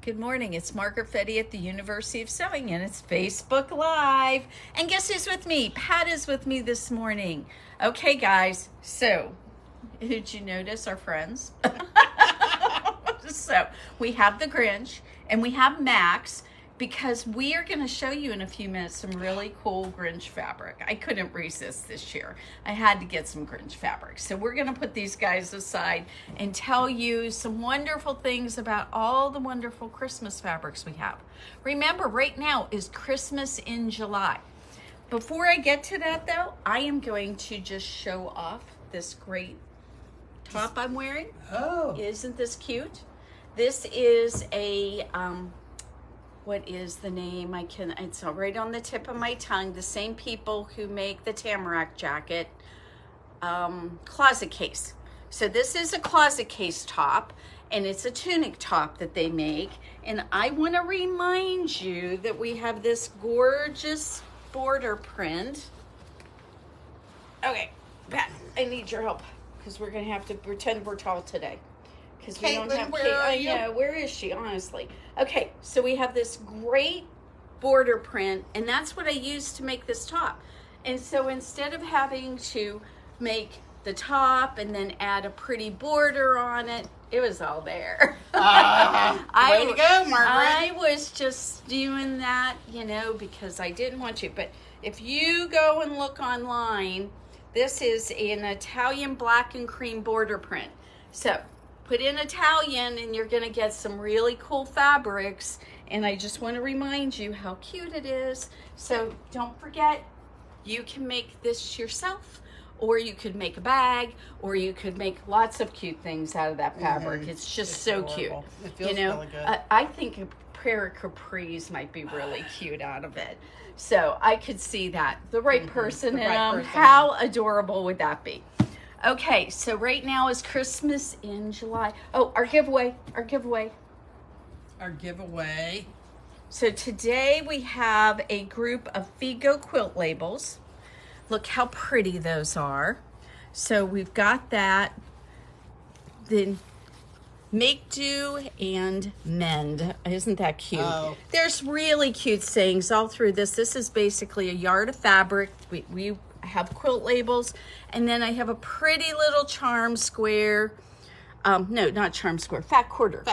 Good morning. It's Margaret Fetty at the University of Sewing, and it's Facebook Live. And guess who's with me? Pat is with me this morning. Okay, guys. So, did you notice our friends? So, we have the Grinch, and we have Max, because we are going to show you in a few minutes some really cool Grinch fabric. I couldn't resist this year. I had to get some Grinch fabric. So we're going to put these guys aside and tell you some wonderful things about all the wonderful Christmas fabrics we have. Remember, right now is Christmas in July. Before I get to that, though, I am going to just show off this great top I'm wearing. Oh. Isn't this cute? This is a... what is the name? It's right on the tip of my tongue. The same people who make the Tamarack jacket closet case. So this is a closet case top, and it's a tunic top that they make. And I want to remind you that we have this gorgeous border print. Okay, Pat, I need your help because we're going to have to pretend we're tall today. Because we don't have where are you? Yeah, where is she, honestly? Okay, so we have this great border print, and that's what I used to make this top. And so instead of having to make the top and then add a pretty border on it, it was all there. Way to go, Margaret. I was just doing that, because I didn't want to. But if you go and look online, this is an Italian black and cream border print. So put in Italian and you're gonna get some really cool fabrics. And I just wanna remind you how cute it is. So don't forget, you can make this yourself, or you could make a bag, or you could make lots of cute things out of that fabric. It's just so adorable. cute. It feels really good. I think a pair of capris might be really cute out of it. So I could see that. The right person in them. How adorable would that be? Okay, so right now is Christmas in July. Oh, our giveaway. So today we have a group of Figo quilt labels. Look how pretty those are. So we've got that. Then make, do, and mend. Isn't that cute? Oh. There's really cute sayings all through this. This is basically a yard of fabric. We have quilt labels, and then I have a pretty little charm square. No, not charm square, fat quarter.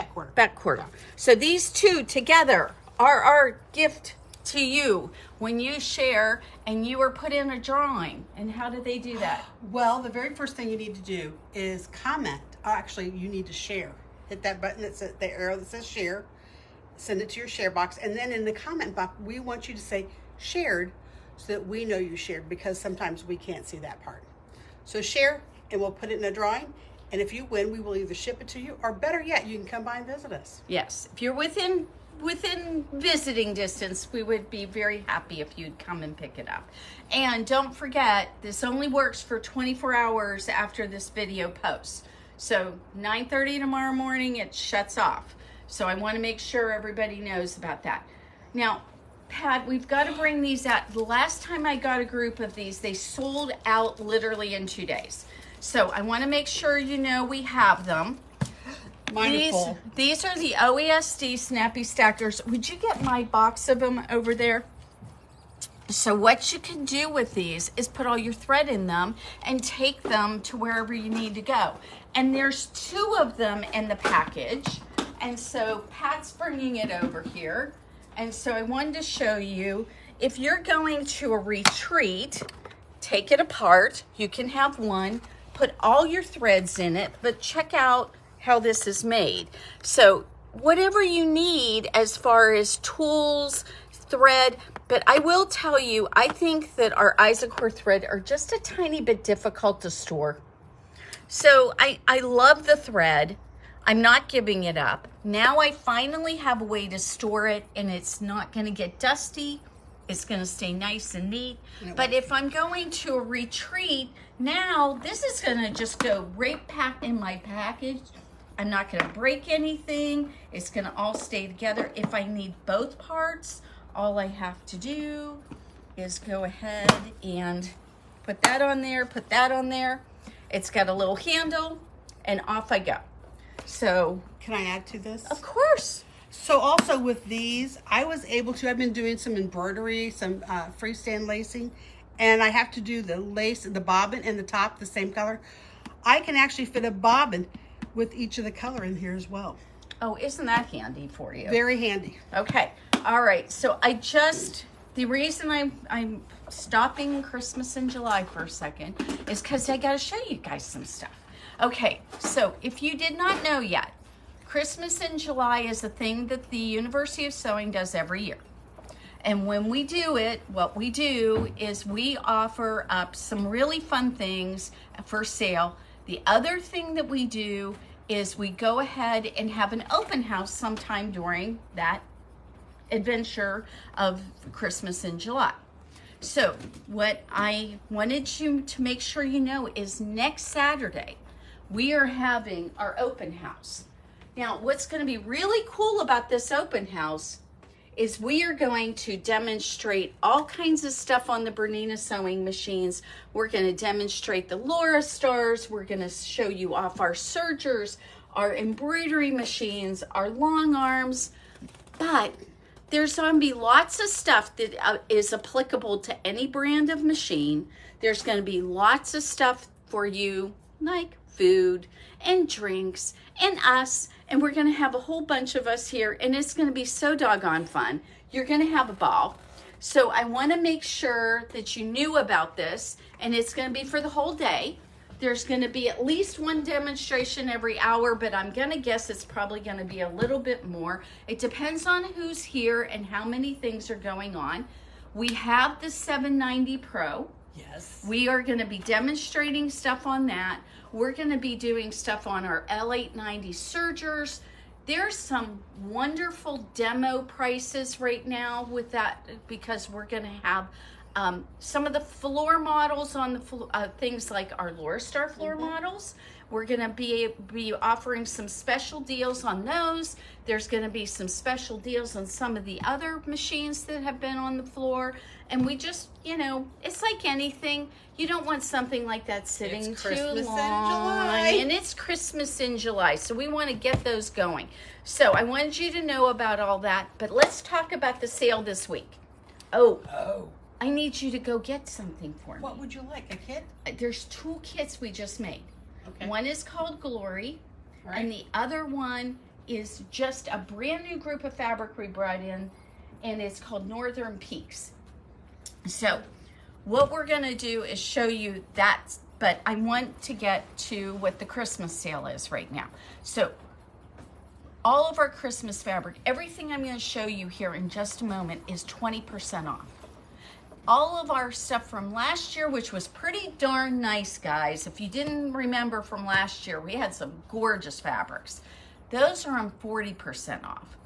So these two together are our gift to you when you share and you are put in a drawing. And how do they do that? Well, the very first thing you need to do is comment. Actually, you need to share. Hit that button that says, the arrow that says share. Send it to your share box, and then in the comment box, we want you to say shared, so that we know you shared, because sometimes we can't see that part. So share, and we'll put it in a drawing, and if you win, we will either ship it to you, or better yet, you can come by and visit us. Yes, if you're within visiting distance, we would be very happy if you'd come and pick it up. And don't forget, this only works for 24 hours after this video posts. So 9:30 tomorrow morning, it shuts off. So I want to make sure everybody knows about that. Now, Pat, we've got to bring these out. The last time I got a group of these, they sold out literally in 2 days. So I want to make sure you know we have them. These are the OESD Snappy Stackers. Would you get my box of them over there? So what you can do with these is put all your thread in them and take them to wherever you need to go. And there's 2 of them in the package. And so Pat's bringing it over here. And so I wanted to show you, if you're going to a retreat, take it apart. You can have one, put all your threads in it, but check out how this is made. So whatever you need as far as tools, thread, but I will tell you, I think that our Isaac thread are just a tiny bit difficult to store. So I love the thread. I'm not giving it up. Now I finally have a way to store it, and it's not going to get dusty. It's going to stay nice and neat. But if I'm going to a retreat, now this is going to just go right back in my package. I'm not going to break anything. It's going to all stay together. If I need both parts, all I have to do is go ahead and put that on there, put that on there. It's got a little handle, and off I go. So, can I add to this? Of course. So also with these, I was able to, I've been doing some embroidery, some freestand lacing, and I have to do the lace, the bobbin and the top the same color. I can actually fit a bobbin with each of the color in here as well. Oh, isn't that handy for you? Very handy. Okay, all right, so the reason I'm stopping Christmas in July for a second is because I got to show you guys some stuff. Okay, so if you did not know yet, Christmas in July is a thing that the University of Sewing does every year. And when we do it, what we do is we offer up some really fun things for sale. The other thing that we do is we go ahead and have an open house sometime during that adventure of Christmas in July. So what I wanted you to make sure you know is next Saturday, we are having our open house. Now, what's going to be really cool about this open house is we are going to demonstrate all kinds of stuff on the Bernina sewing machines. We're going to demonstrate the Laura Stars. We're going to show you off our sergers, our embroidery machines, our long arms. But there's going to be lots of stuff that is applicable to any brand of machine. There's going to be lots of stuff for you, like food and drinks and us. And we're going to have a whole bunch of us here, and it's going to be so doggone fun. You're going to have a ball. So I want to make sure that you knew about this, and it's going to be for the whole day. There's going to be at least one demonstration every hour, but I'm going to guess it's probably going to be a little bit more. It depends on who's here and how many things are going on. We have the 790 Pro. Yes. We are going to be demonstrating stuff on that. We're going to be doing stuff on our L890 sergers. There's some wonderful demo prices right now with that because we're going to have some of the floor models on the things like our Laura Star floor models. We're going to be offering some special deals on those. There's going to be some special deals on some of the other machines that have been on the floor. And we just, you know, it's like anything. You don't want something like that sitting too long. In July. And it's Christmas in July, so we want to get those going. So I wanted you to know about all that, but let's talk about the sale this week. Oh. I need you to go get something for me. What would you like, a kit? There's 2 kits we just made. Okay. One is called Glory, Right. and the other one is just a brand new group of fabric we brought in, and it's called Northern Peaks. So what we're going to do is show you that, but I want to get to what the Christmas sale is right now. So all of our Christmas fabric, everything I'm going to show you here in just a moment is 20% off. All of our stuff from last year, which was pretty darn nice, guys. If you didn't remember from last year, we had some gorgeous fabrics. Those are on 40% off.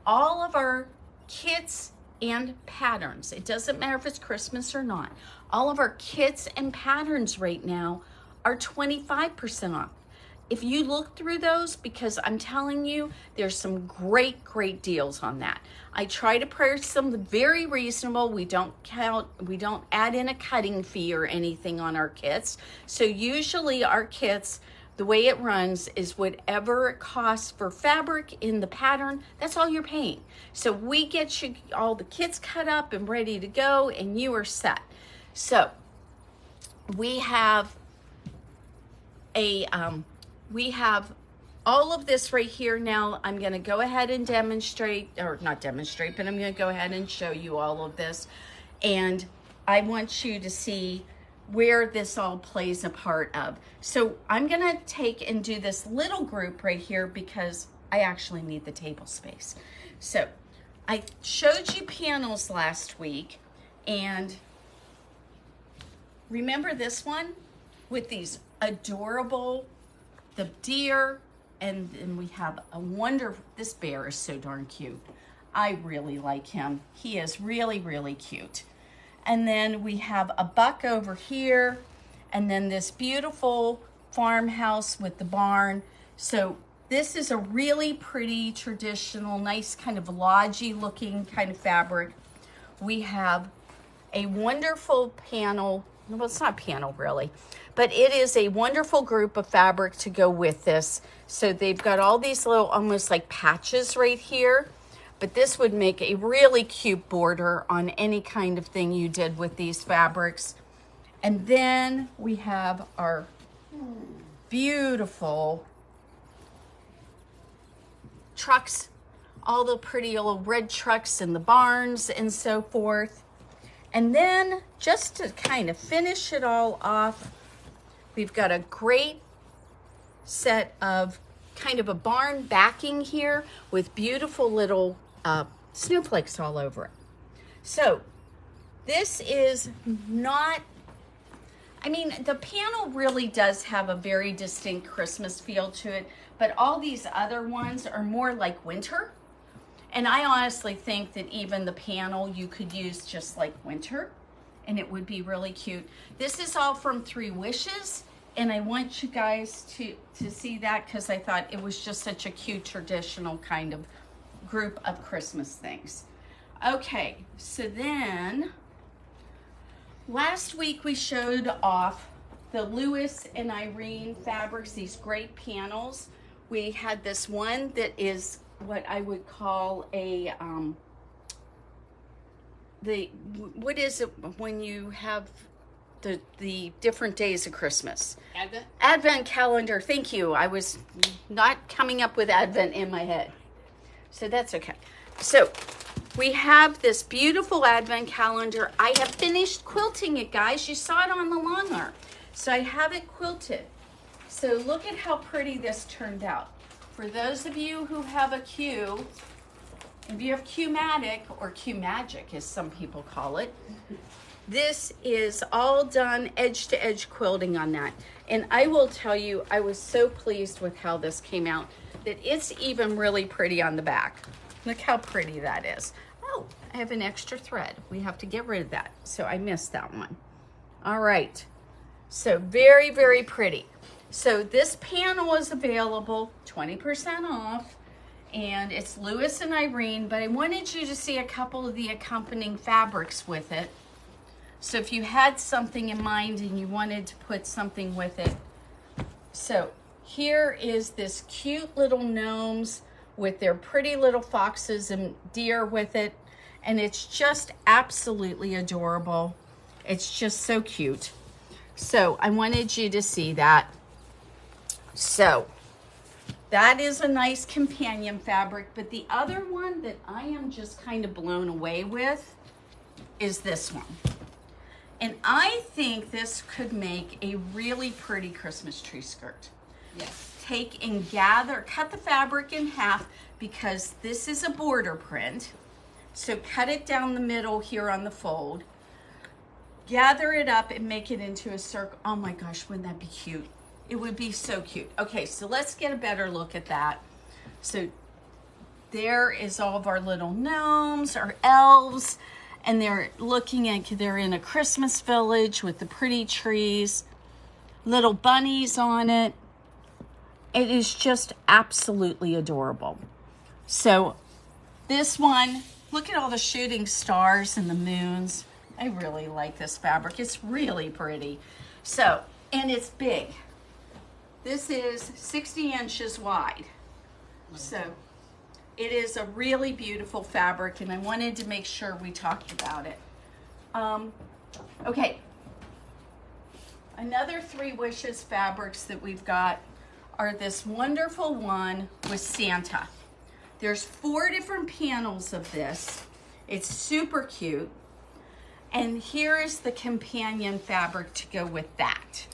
All of our kits and patterns, it doesn't matter if it's Christmas or not, all of our kits and patterns right now are 25% off. If you look through those, because I'm telling you, there's some great deals on that. I try to price them very reasonable. We don't add in a cutting fee or anything on our kits. So usually our kits, the way it runs is whatever it costs for fabric in the pattern, that's all you're paying. So we get you all the kits cut up and ready to go, and you are set. So we have all of this right here. Now I'm going to go ahead and demonstrate, or not demonstrate, but I'm going to go ahead and show you all of this. And I want you to see where this all plays a part of. So I'm going to take and do this little group right here because I actually need the table space. So I showed you panels last week, and remember this one with these adorable, the deer, and then we have a wonderful, this bear is so darn cute. I really like him. He is really cute. And then we have a buck over here, and then this beautiful farmhouse with the barn. So this is a really pretty traditional, nice kind of lodgy looking kind of fabric. We have a wonderful panel well, it's not panel really, but it is a wonderful group of fabric to go with this. So they've got all these little almost like patches right here, but this would make a really cute border on any kind of thing you did with these fabrics. And then we have our beautiful trucks, all the pretty old red trucks in the barns and so forth. And then just to kind of finish it all off, we've got a great set of kind of a barn backing here with beautiful little snowflakes all over it. So this is not, I mean, the panel really does have a very distinct Christmas feel to it, but all these other ones are more like winter. And I honestly think that even the panel you could use just like winter, and it would be really cute. This is all from 3 Wishes, and I want you guys to see that because I thought it was just such a cute traditional kind of group of Christmas things. Okay, so then last week we showed off the Lewis and Irene fabrics, these great panels. We had this one that is what I would call a, what is it when you have the different days of Christmas? Advent? Advent calendar, thank you. I was not coming up with Advent in my head. So that's okay. So we have this beautiful Advent calendar. I have finished quilting it, guys. You saw it on the long arm. So I have it quilted. So look at how pretty this turned out. For those of you who have a Q, if you have Q-Matic, or Q-Magic as some people call it, this is all done edge-to-edge quilting on that. And I will tell you, I was so pleased with how this came out that it's even really pretty on the back. Look how pretty that is. Oh, I have an extra thread. We have to get rid of that. So I missed that one. All right. So very, very pretty. So this panel is available 20% off, and it's Lewis and Irene, but I wanted you to see a couple of the accompanying fabrics with it. So if you had something in mind and you wanted to put something with it. So here is this cute little gnomes with their pretty little foxes and deer with it. And it's just absolutely adorable. It's just so cute. So I wanted you to see that. So that is a nice companion fabric, but the other one that I am just kind of blown away with is this one. And I think this could make a really pretty Christmas tree skirt. Yes. Take and gather, cut the fabric in half because this is a border print. So cut it down the middle here on the fold. Gather it up and make it into a circle. Oh my gosh, wouldn't that be cute? It would be so cute. Okay, so let's get a better look at that. So there is all of our little gnomes, our elves, and they're in a Christmas village with the pretty trees, little bunnies on it. It is just absolutely adorable. So this one, look at all the shooting stars and the moons. I really like this fabric. It's really pretty. So, and it's big. This is 60 inches wide. So it is a really beautiful fabric, and I wanted to make sure we talked about it. Okay. Another 3 Wishes fabrics that we've got are this wonderful one with Santa. There's 4 different panels of this. It's super cute. And here is the companion fabric to go with that.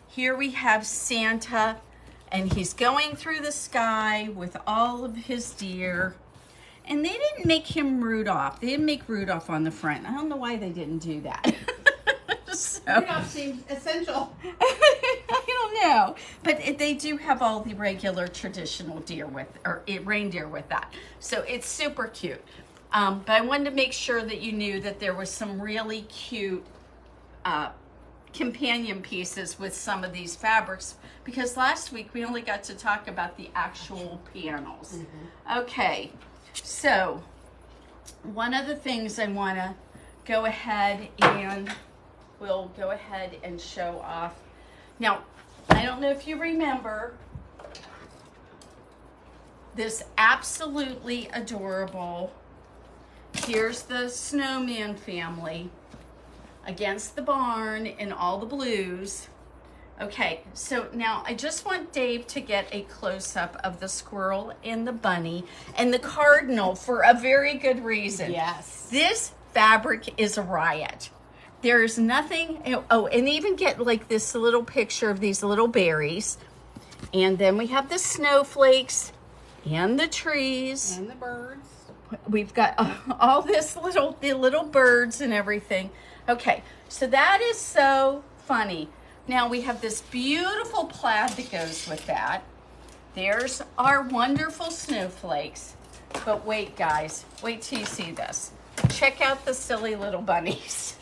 Here we have Santa, and he's going through the sky with all of his deer. And they didn't make him Rudolph. They didn't make Rudolph on the front. I don't know why they didn't do that. So, Rudolph seems essential. I don't know. But they do have all the regular traditional reindeer with that. So it's super cute. But I wanted to make sure that you knew that there was some really cute companion pieces with some of these fabrics, because last week we only got to talk about the actual panels. Mm-hmm. Okay, so one of the things I want to go ahead and we'll go ahead and show off. Now, I don't know if you remember this absolutely adorable, here's the snowman family against the barn in all the blues. Okay, so now I just want Dave to get a close-up of the squirrel and the bunny and the cardinal for a very good reason. Yes. This fabric is a riot. There's nothing, oh, and even get like this little picture of these little berries. And then we have the snowflakes and the trees. And the birds. We've got all this the little birds and everything. Okay, so that is so funny. Now we have this beautiful plaid that goes with that. There's our wonderful snowflakes. But wait, guys, wait till you see this. Check out the silly little bunnies.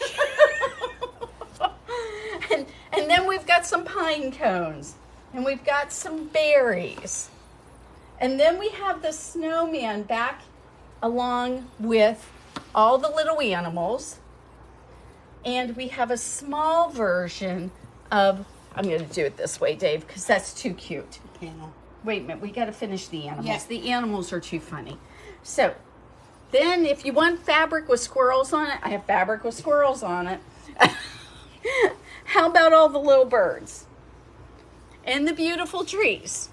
and then we've got some pine cones. And we've got some berries. And then we have the snowman back along with all the little animals. And we have a small version of, I'm going to do it this way, Dave, because that's too cute. Yeah. Wait a minute, we got to finish the animals. Yeah. The animals are too funny. So then if you want fabric with squirrels on it, I have fabric with squirrels on it. How about all the little birds? And the beautiful trees?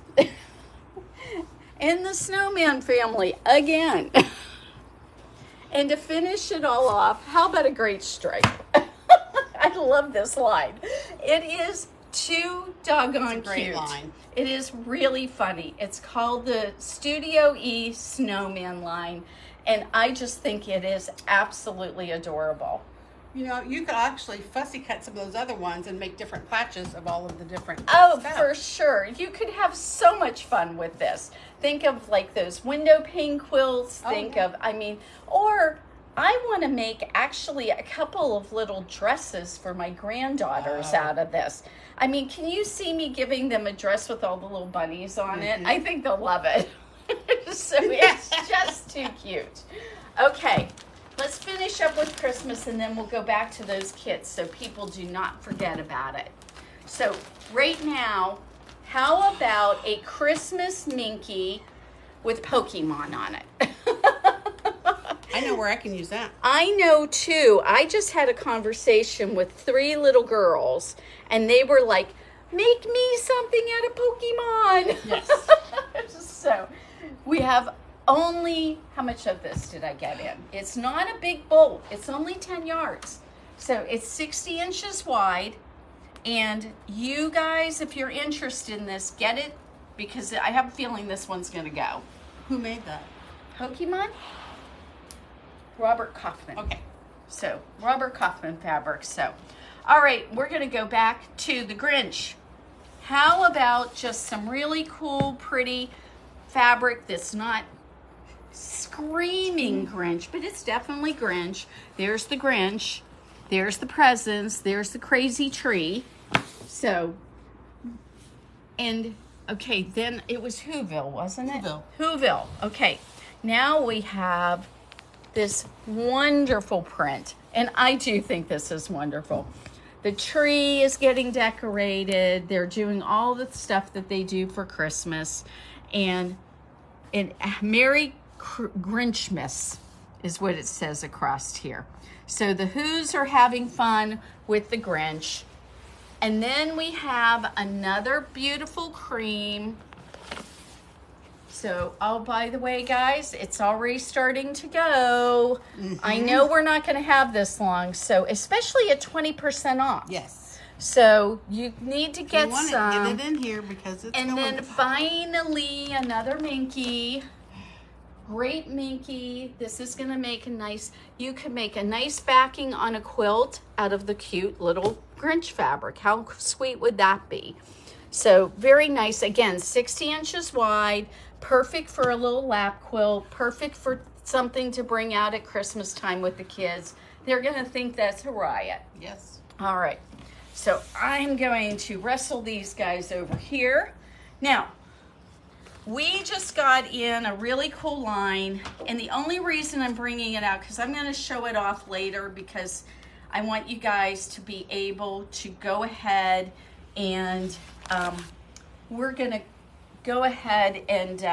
And the snowman family again. And to finish it all off, how about a great stripe? I love this line. It is too doggone It's a great cute. line. It is really funny. It's called the Studio E Snowman line, and I just think it is absolutely adorable. You know, you could actually fussy cut some of those other ones and make different patches of all of the different Oh, stuff. for sure. You could have so much fun with this. Think of like those window pane quilts. Think of, I mean, or I want to make actually a couple of little dresses for my granddaughters out of this. I mean, can you see me giving them a dress with all the little bunnies on it? I think they'll love it. So it's just too cute. Okay, let's finish up with Christmas and then we'll go back to those kits so people do not forget about it. So right now, how about a Christmas Minky with Pokemon on it? I know where I can use that. I know too. I just had a conversation with 3 little girls and they were like, make me something out of Pokemon. Yes. So we have only, how much of this did I get in? It's not a big bolt. It's only 10 yards. So it's 60 inches wide. And you guys, if you're interested in this, get it because I have a feeling this one's going to go. Who made that? Pokemon? Robert Kaufman. Okay. So, Robert Kaufman fabrics. So, all right, we're going to go back to the Grinch. How about just some really cool, pretty fabric that's not screaming Grinch, but it's definitely Grinch. There's the Grinch. There's the presents. There's the crazy tree. So, and, okay, then it was Whoville, wasn't it? Whoville. Whoville. Okay, now we have this wonderful print, and I do think this is wonderful. The tree is getting decorated. They're doing all the stuff that they do for Christmas, and Merry Grinchmas is what it says across here. So the Who's are having fun with the Grinch, and then we have another beautiful cream. So, oh, by the way, guys, it's already starting to go. I know we're not going to have this long, so especially at 20% off. Yes. So you need to get you want some. It, get it in here because it's and going then finally another Minky. Great Minky. This is going to make a nice, you can make a nice backing on a quilt out of the cute little Grinch fabric. How sweet would that be? So very nice. Again, 60 inches wide. Perfect for a little lap quilt. Perfect for something to bring out at Christmas time with the kids. They're going to think that's a riot. Yes. All right. So I'm going to wrestle these guys over here. Now, we just got in a really cool line. And the only reason I'm bringing it out, because I'm going to show it off later because I want you guys to be able to go ahead and we're gonna go ahead and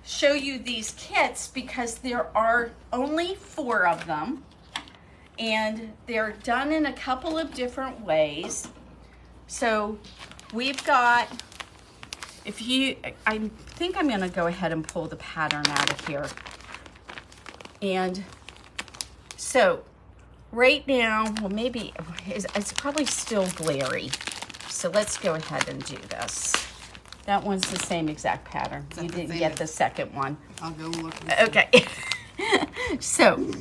show you these kits because there are only 4 of them and they're done in a couple of different ways. So we've got, I think I'm gonna go ahead and pull the pattern out of here. And so right now, well maybe, it's probably still glary. So let's go ahead and do this. That one's the same exact pattern. You didn't get the second one. I'll go look. Okay. So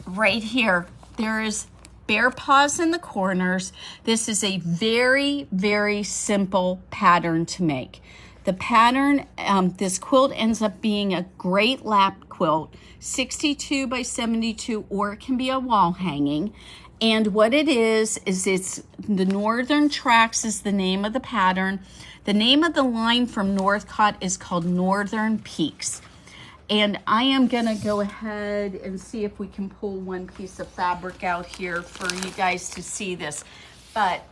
right here, there is bear paws in the corners. This is a very, very simple pattern to make. The pattern, this quilt ends up being a great lap quilt, 62 by 72, or it can be a wall hanging. And what it is it's the Northern Tracks is the name of the pattern. The name of the line from Northcott is called Northern Peaks. And I am gonna go ahead and see if we can pull one piece of fabric out here for you guys to see this. But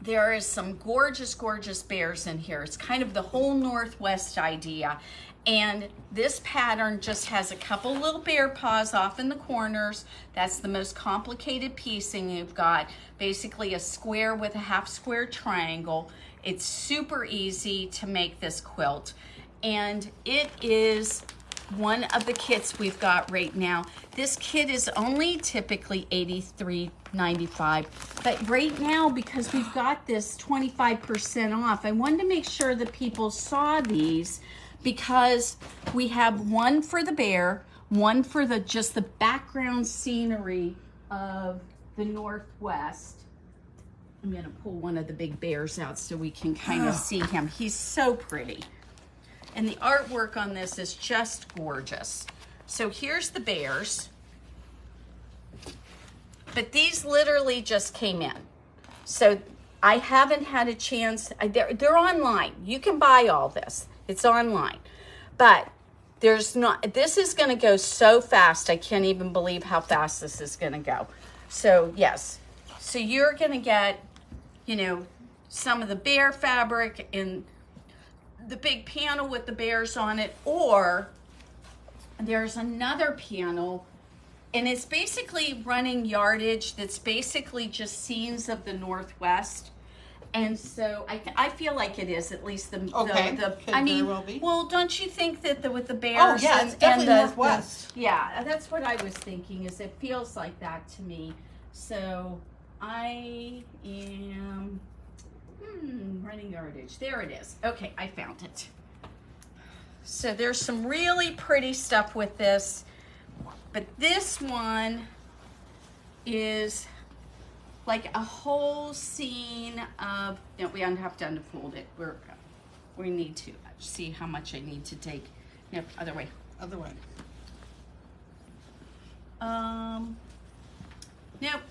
there is some gorgeous, gorgeous bears in here. It's kind of the whole Northwest idea. And this pattern just has a couple little bear paws off in the corners. That's the most complicated piecing you've got. Basically a square with a half square triangle. It's super easy to make this quilt. And it is one of the kits we've got right now. This kit is only typically $83.95, but right now, because we've got this 25% off, I wanted to make sure that people saw these because we have one for the bear, one for just the background scenery of the Northwest. I'm gonna pull one of the big bears out so we can kind of see him. He's so pretty. And the artwork on this is just gorgeous. So here's the bears. But these literally just came in. So I haven't had a chance, they're online. You can buy all this, it's online. But there's not, this is gonna go so fast, I can't even believe how fast this is gonna go. So yes, so you're gonna get, you know, some of the bear fabric and the big panel with the bears on it, or there's another panel and it's basically running yardage that's basically just scenes of the Northwest. And so I feel like it is at least the I mean, well, don't you think that with the bears it's definitely Northwest. Yeah, that's what I was thinking, is it feels like that to me. So I am running yardage. There it is. Okay, I found it. So there's some really pretty stuff with this, but this one is like a whole scene of, no, we don't have to unfold it. We need to see how much I need to take. No, other way. Other way. Nope.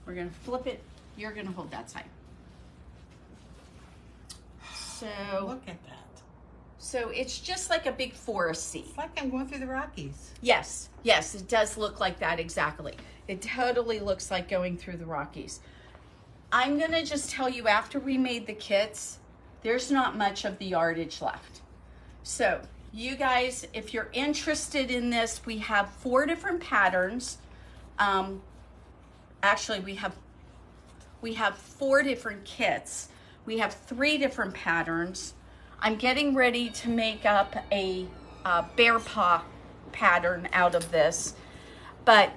We're gonna flip it. You're gonna hold that side. So look at that. So it's just like a big forest scene. It's like I'm going through the Rockies. Yes, yes, it does look like that, exactly. It totally looks like going through the Rockies. I'm gonna just tell you, after we made the kits, there's not much of the yardage left. So you guys, if you're interested in this, we have 4 different patterns. Actually, we have 4 different kits. We have 3 different patterns. I'm getting ready to make up a bear paw pattern out of this. But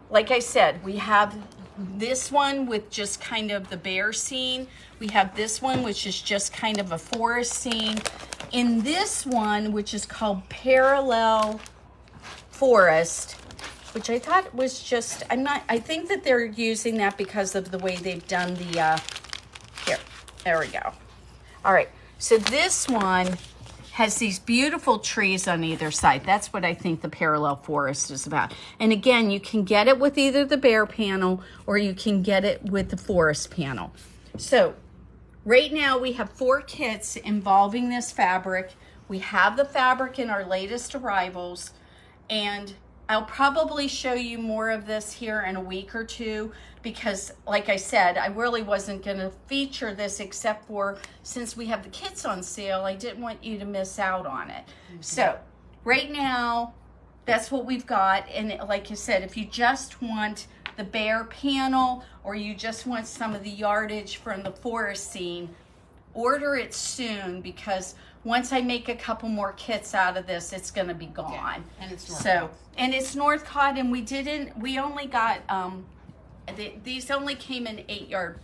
like I said, we have this one with just kind of the bear scene. We have this one, which is just kind of a forest scene. In this one, which is called Parallel Forest, which I thought was just, I think that they're using that because of the way they've done the, here, there we go. All right, so this one has these beautiful trees on either side. That's what I think the Parallel Forest is about. And again, you can get it with either the bear panel or you can get it with the forest panel. So right now we have 4 kits involving this fabric. We have the fabric in our latest arrivals, and I'll probably show you more of this here in a week or two because, like I said, I really wasn't going to feature this except for since we have the kits on sale, I didn't want you to miss out on it. So right now, that's what we've got. And like you said, if you just want the bare panel or you just want some of the yardage from the forest scene, order it soon because once I make a couple more kits out of this, it's going to be gone. Yeah, and it's Northcott, and we only got, these only came in 8-yard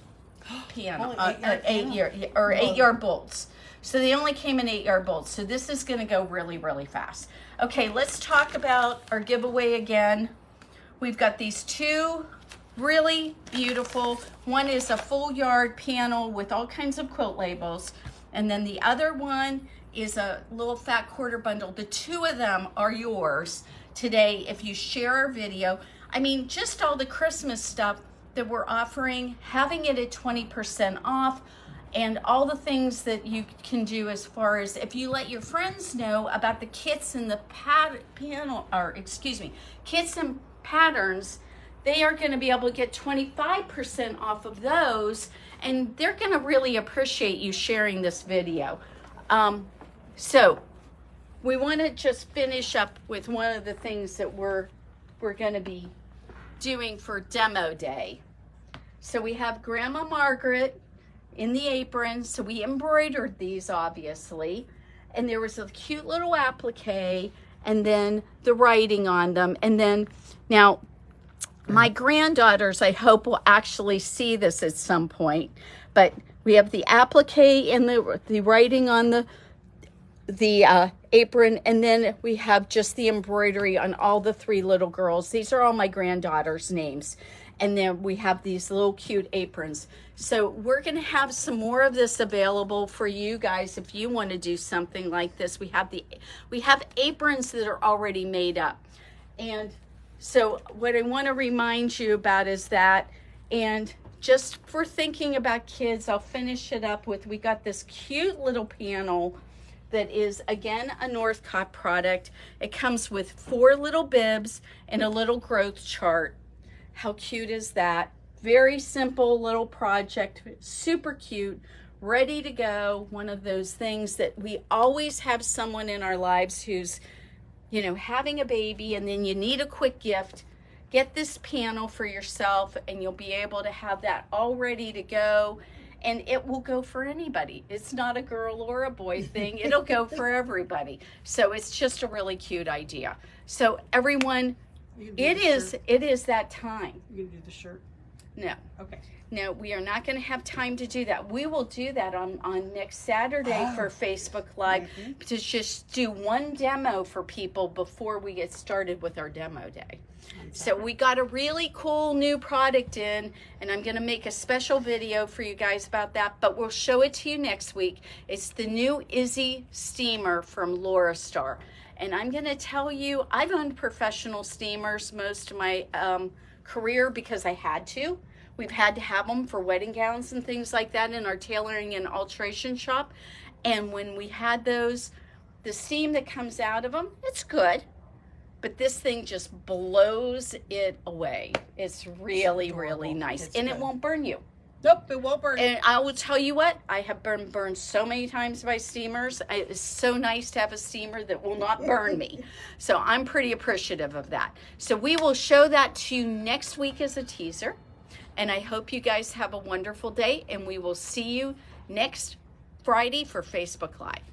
panel, 8-yard bolts. So they only came in 8-yard bolts. So this is going to go really, really fast. Okay, let's talk about our giveaway again. We've got these two really beautiful. One is a full yard panel with all kinds of quilt labels. And then the other one is a little fat quarter bundle. The two of them are yours today if you share our video. I mean, just all the Christmas stuff that we're offering, having it at 20% off, and all the things that you can do as far as if you let your friends know about the kits and the kits and patterns, they are going to be able to get 25% off of those, and they're going to really appreciate you sharing this video. So we want to just finish up with one of the things that we're going to be doing for demo day. So we have Grandma Margaret in the apron. So we embroidered these, obviously, and there was a cute little applique and then the writing on them. And then now my granddaughters, I hope, will actually see this at some point, but we have the applique and the writing on the apron, and then we have just the embroidery on all the three little girls. These are all my granddaughters' names. And then we have these little cute aprons. So we're going to have some more of this available for you guys if you want to do something like this. We have aprons that are already made up. And so what I want to remind you about is that, and just for thinking about kids, I'll finish it up with, we got this cute little panel that is, again, a Northcott product. It comes with 4 little bibs and a little growth chart. How cute is that? Very simple little project, super cute, ready to go. One of those things that we always have someone in our lives who's, you know, having a baby and then you need a quick gift. Get this panel for yourself and you'll be able to have that all ready to go. And it will go for anybody. It's not a girl or a boy thing. It'll go for everybody. So it's just a really cute idea. So everyone, it is that time. You gonna do the shirt? No. Okay. No, we are not going to have time to do that. We will do that on next Saturday for Facebook Live to just do one demo for people before we get started with our demo day. So we got a really cool new product in, and I'm going to make a special video for you guys about that, but we'll show it to you next week. It's the new Izzy steamer from Laura Star. And I'm going to tell you, I've owned professional steamers most of my career because I had to. We've had to have them for wedding gowns and things like that in our tailoring and alteration shop. And when we had those, the steam that comes out of them, it's good. But this thing just blows it away. It's really, really nice. And it won't burn you. Nope, it won't burn. And I will tell you what, I have been burned so many times by steamers. It's so nice to have a steamer that will not burn me. So I'm pretty appreciative of that. So we will show that to you next week as a teaser. And I hope you guys have a wonderful day. And we will see you next Friday for Facebook Live.